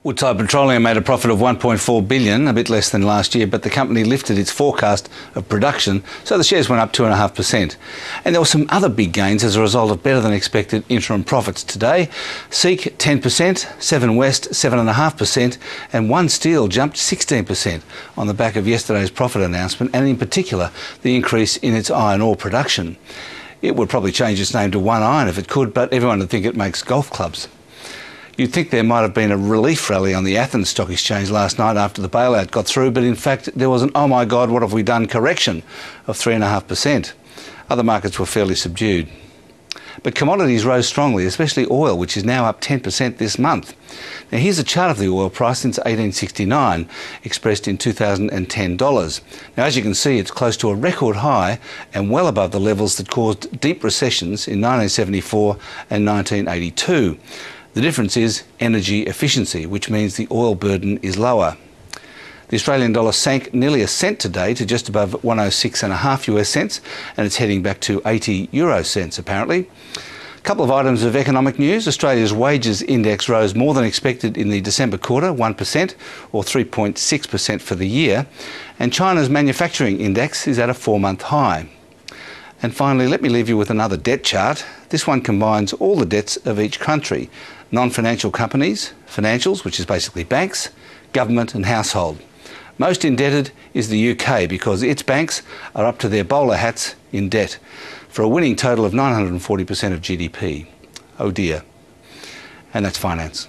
Woodside Petroleum made a profit of $1.4 billion, a bit less than last year, but the company lifted its forecast of production, so the shares went up 2.5%. And there were some other big gains as a result of better than expected interim profits today. Seek 10%, Seven West 7.5%, and One Steel jumped 16% on the back of yesterday's profit announcement, and in particular the increase in its iron ore production. It would probably change its name to One Iron if it could, but everyone would think it makes golf clubs. You'd think there might have been a relief rally on the Athens Stock Exchange last night after the bailout got through, but in fact there was an "oh my God, what have we done" correction of 3.5%. Other markets were fairly subdued. But commodities rose strongly, especially oil, which is now up 10% this month. Now here's a chart of the oil price since 1869, expressed in $2010. Now as you can see, it's close to a record high and well above the levels that caused deep recessions in 1974 and 1982. The difference is energy efficiency, which means the oil burden is lower. The Australian dollar sank nearly a cent today to just above 106.5 US cents, and it's heading back to 80 euro cents apparently. A couple of items of economic news. Australia's wages index rose more than expected in the December quarter, 1%, or 3.6% for the year. And China's manufacturing index is at a 4-month high. And finally, let me leave you with another debt chart. This one combines all the debts of each country: non-financial companies, financials, which is basically banks, government and household. Most indebted is the UK because its banks are up to their bowler hats in debt, for a winning total of 940% of GDP. Oh dear. And that's finance.